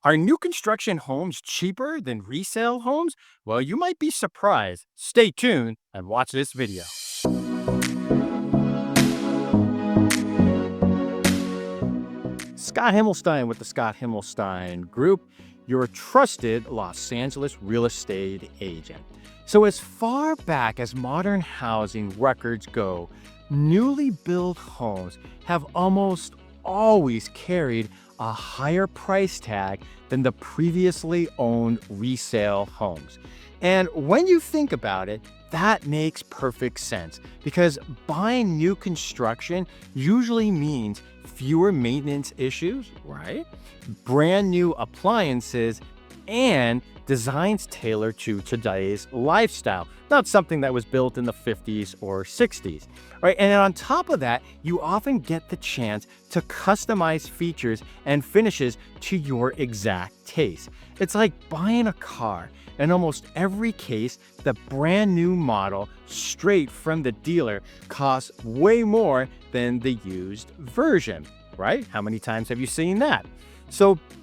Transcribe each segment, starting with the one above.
Are new construction homes cheaper than resale homes? Well, you might be surprised. Stay tuned and watch this video. Scott Himelstein with the Scott Himelstein Group, your trusted Los Angeles real estate agent. So, as far back as modern housing records go, newly built homes have almost always carried a higher price tag than the previously owned resale homes. And when you think about it, that makes perfect sense because buying new construction usually means fewer maintenance issues, right? Brand new appliances and designs tailored to today's lifestyle, not something that was built in the 50s or 60s, right? And on top of that, you often get the chance to customize features and finishes to your exact taste. It's like buying a car. In almost every case, the brand new model straight from the dealer costs way more than the used version, right? How many times have you seen that?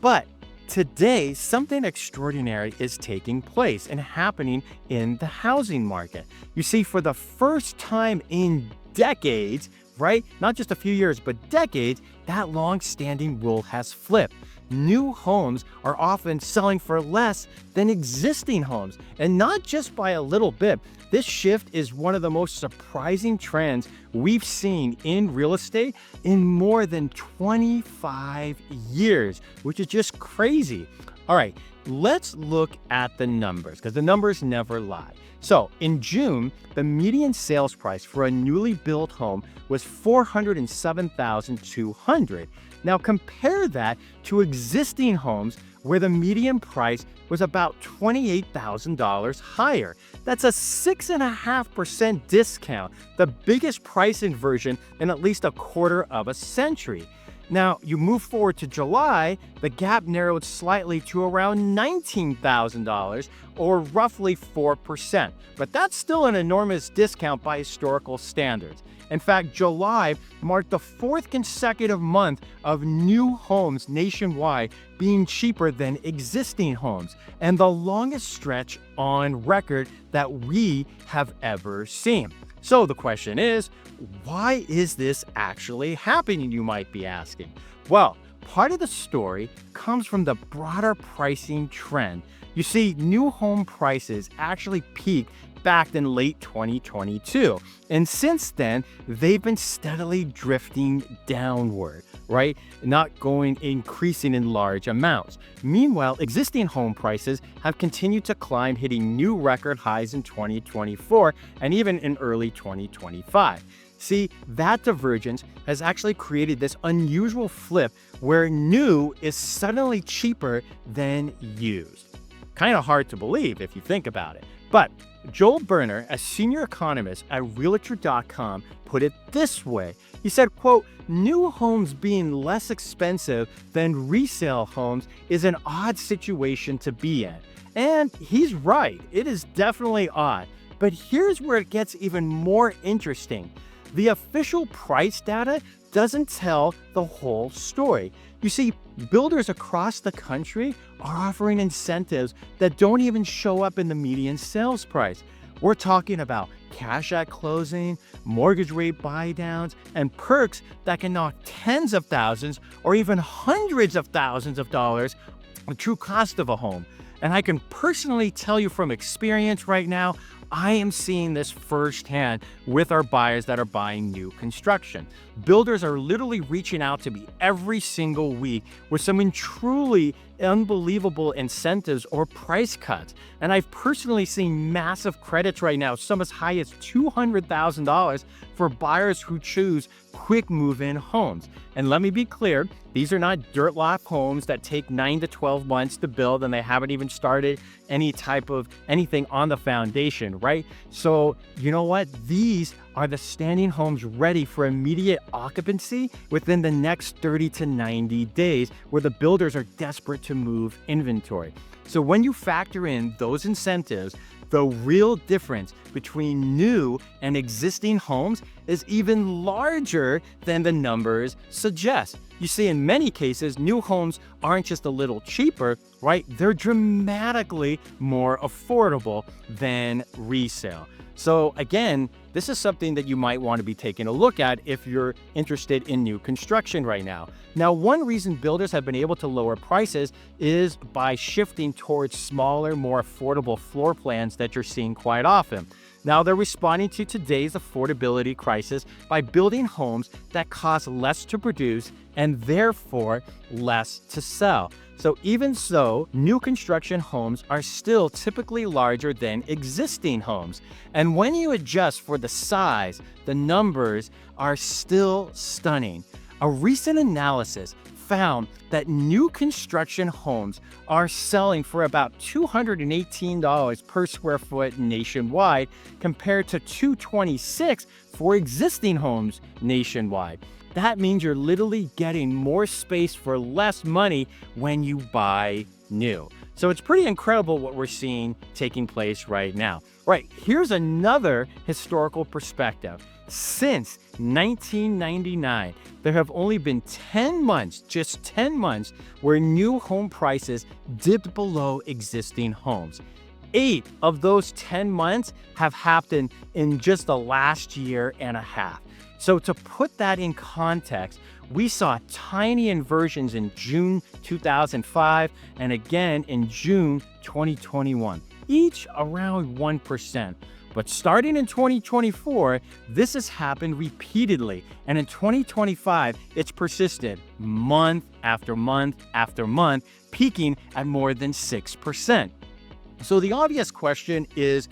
But today, something extraordinary is taking place and happening in the housing market. You see, for the first time in decades, right? Not just a few years, but decades, that long-standing rule has flipped. New homes are often selling for less than existing homes, and not just by a little bit. This shift is one of the most surprising trends we've seen in real estate in more than 25 years, which is just crazy. All right, let's look at the numbers because the numbers never lie. So in June, the median sales price for a newly built home was $407,200. Now compare that to existing homes where the median price was about $28,000 higher. That's a 6.5% discount, the biggest price inversion in at least a quarter of a century. Now, you move forward to July, the gap narrowed slightly to around $19,000, or roughly 4%. But that's still an enormous discount by historical standards. In fact, July marked the fourth consecutive month of new homes nationwide being cheaper than existing homes, and the longest stretch on record that we have ever seen. So the question is, why is this actually happening, you might be asking? Well, part of the story comes from the broader pricing trend. You see, new home prices actually peaked back in late 2022. And since then, they've been steadily drifting downward, right? Not increasing in large amounts. Meanwhile, existing home prices have continued to climb, hitting new record highs in 2024 and even in early 2025. See, that divergence has actually created this unusual flip where new is suddenly cheaper than used. Kind of hard to believe if you think about it. But Joel Berner, a senior economist at Realtor.com, put it this way. He said, quote, "New homes being less expensive than resale homes is an odd situation to be in." And he's right. It is definitely odd. But here's where it gets even more interesting. The official price data doesn't tell the whole story. You see, builders across the country are offering incentives that don't even show up in the median sales price. We're talking about cash at closing, mortgage rate buy-downs, and perks that can knock tens of thousands or even hundreds of thousands of dollars the true cost of a home. And I can personally tell you from experience right now, I am seeing this firsthand with our buyers that are buying new construction. Builders are literally reaching out to me every single week with some truly unbelievable incentives or price cuts. And I've personally seen massive credits right now, some as high as $200,000 for buyers who choose quick move-in homes. And let me be clear, these are not dirt lot homes that take 9 to 12 months to build and they haven't even started any type of anything on the foundation, right? So you know what? These are the standing homes ready for immediate occupancy within the next 30 to 90 days, where the builders are desperate to move inventory. So when you factor in those incentives, The real difference between new and existing homes is even larger than the numbers suggest. You see, in many cases, new homes aren't just a little cheaper, right? They're dramatically more affordable than resale. So again, this is something that you might want to be taking a look at if you're interested in new construction right now. Now, one reason builders have been able to lower prices is by shifting towards smaller, more affordable floor plans that you're seeing quite often. Now, they're responding to today's affordability crisis by building homes that cost less to produce and therefore less to sell. So even so, new construction homes are still typically larger than existing homes. And when you adjust for the size, the numbers are still stunning. A recent analysis found that new construction homes are selling for about $218 per square foot nationwide compared to $226 for existing homes nationwide. That means you're literally getting more space for less money when you buy new. So it's pretty incredible what we're seeing taking place right now. Right, here's another historical perspective. Since 1999, there have only been 10 months, just 10 months, where new home prices dipped below existing homes. 8 of those 10 months have happened in just the last year and a half. So to put that in context, we saw tiny inversions in June 2005 and again in June 2021, each around 1%. But starting in 2024, this has happened repeatedly. And in 2025, it's persisted month after month after month, peaking at more than 6%. So the obvious question is,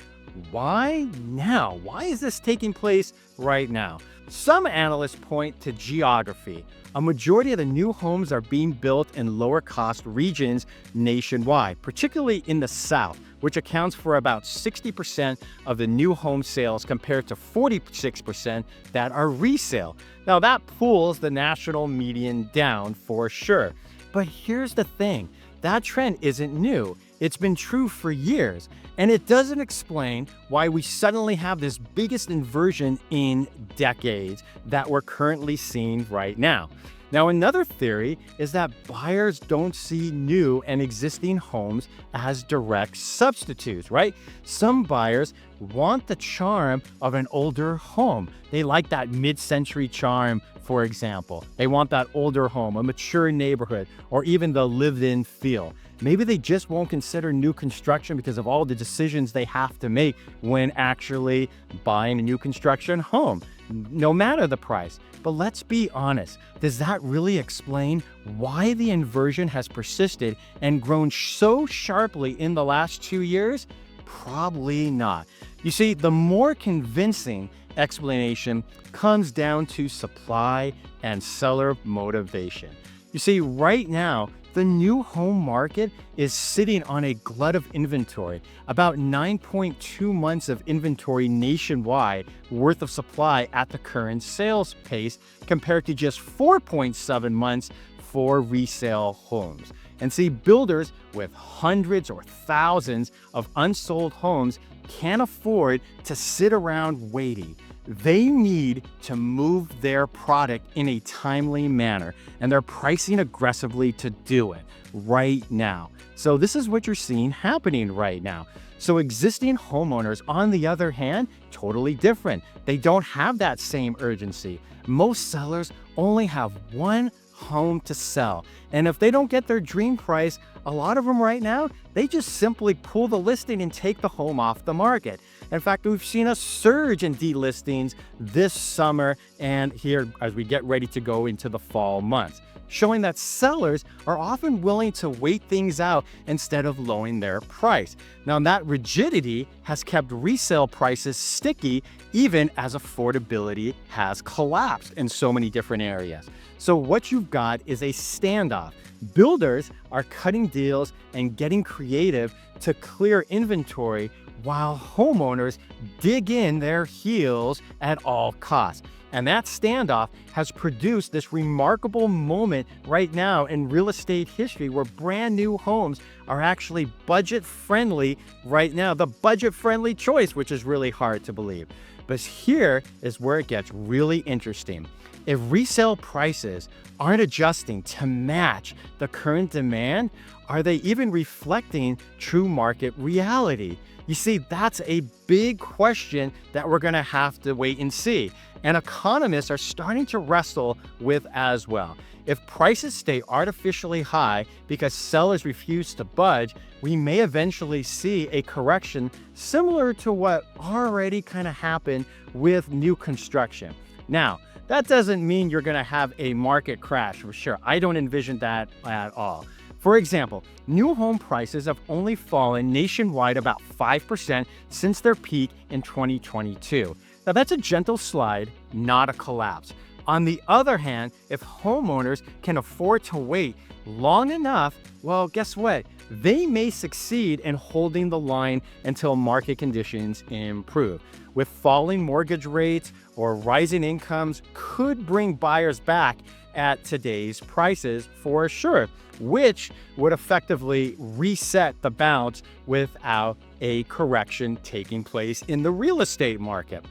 why now? Why is this taking place right now? Some analysts point to geography. A majority of the new homes are being built in lower cost regions nationwide, particularly in the South, which accounts for about 60% of the new home sales compared to 46% that are resale. Now that pulls the national median down for sure. But here's the thing, that trend isn't new. It's been true for years, and it doesn't explain why we suddenly have this biggest inversion in decades that we're currently seeing right now. Now, another theory is that buyers don't see new and existing homes as direct substitutes, right? Some buyers want the charm of an older home. They like that mid-century charm, for example. They want that older home, a mature neighborhood, or even the lived-in feel. Maybe they just won't consider new construction because of all the decisions they have to make when actually buying a new construction home, no matter the price. But let's be honest, does that really explain why the inversion has persisted and grown so sharply in the last 2 years? Probably not. You see, the more convincing explanation comes down to supply and seller motivation. You see, right now, the new home market is sitting on a glut of inventory, about 9.2 months of inventory nationwide worth of supply at the current sales pace compared to just 4.7 months for resale homes. And see, builders with hundreds or thousands of unsold homes can't afford to sit around waiting. They need to move their product in a timely manner, and they're pricing aggressively to do it right now. So this is what you're seeing happening right now. So existing homeowners, on the other hand, totally different. They don't have that same urgency. Most sellers only have one home to sell. And if they don't get their dream price, a lot of them right now, they just simply pull the listing and take the home off the market. In fact, we've seen a surge in delistings this summer and here as we get ready to go into the fall months, showing that sellers are often willing to wait things out instead of lowering their price. Now, that rigidity has kept resale prices sticky even as affordability has collapsed in so many different areas. So what you've got is a standoff. Builders are cutting deals and getting creative to clear inventory while homeowners dig in their heels at all costs. And that standoff has produced this remarkable moment right now in real estate history where brand new homes are actually budget friendly right now. The budget friendly choice, which is really hard to believe. But here is where it gets really interesting. If resale prices aren't adjusting to match the current demand, are they even reflecting true market reality? You see, that's a big question that we're going to have to wait and see. And economists are starting to wrestle with as well. If prices stay artificially high because sellers refuse to budge, we may eventually see a correction similar to what already kind of happened with new construction. Now, that doesn't mean you're going to have a market crash for sure. I don't envision that at all. For example, new home prices have only fallen nationwide about 5% since their peak in 2022. Now that's a gentle slide, not a collapse. On the other hand, if homeowners can afford to wait long enough, well, guess what? They may succeed in holding the line until market conditions improve. With falling mortgage rates or rising incomes could bring buyers back at today's prices for sure, which would effectively reset the bounce without a correction taking place in the real estate market.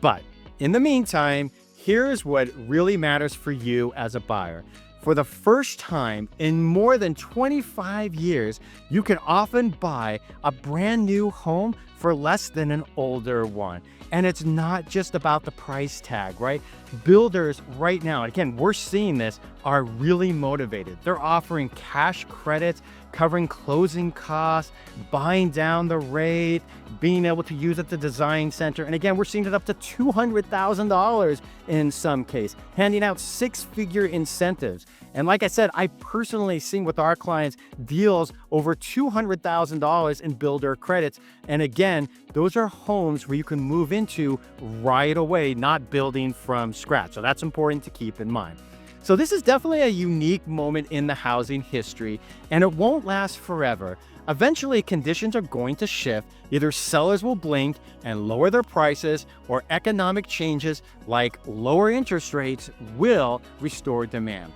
But in the meantime, here's what really matters for you as a buyer. For the first time in more than 25 years, you can often buy a brand new home for less than an older one. And it's not just about the price tag, right? Builders right now, again, we're seeing this, are really motivated. They're offering cash credits, covering closing costs, buying down the rate, being able to use it to design center. And again, we're seeing it up to $200,000 in some case, handing out six-figure incentives. And like I said, I personally seen with our clients deals over $200,000 in builder credits. And again, those are homes where you can move into right away, not building from scratch. So that's important to keep in mind. So this is definitely a unique moment in the housing history, and it won't last forever. Eventually, conditions are going to shift. Either sellers will blink and lower their prices, or economic changes like lower interest rates will restore demand.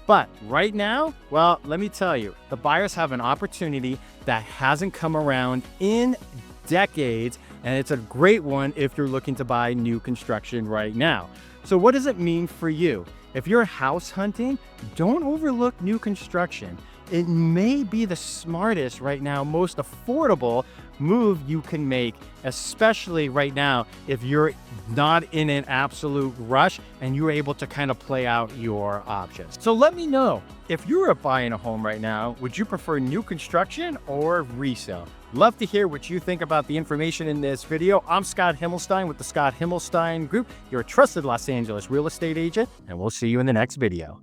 But right now, well, let me tell you, the buyers have an opportunity that hasn't come around in decades, and it's a great one if you're looking to buy new construction right now. So what does it mean for you? If you're house hunting, don't overlook new construction. It may be the smartest right now, most affordable move you can make, especially right now if you're not in an absolute rush and you're able to kind of play out your options. So let me know, if you were buying a home right now, would you prefer new construction or resale? Love to hear what you think about the information in this video. I'm Scott Himelstein with the Scott Himelstein Group, your trusted Los Angeles real estate agent, and we'll see you in the next video.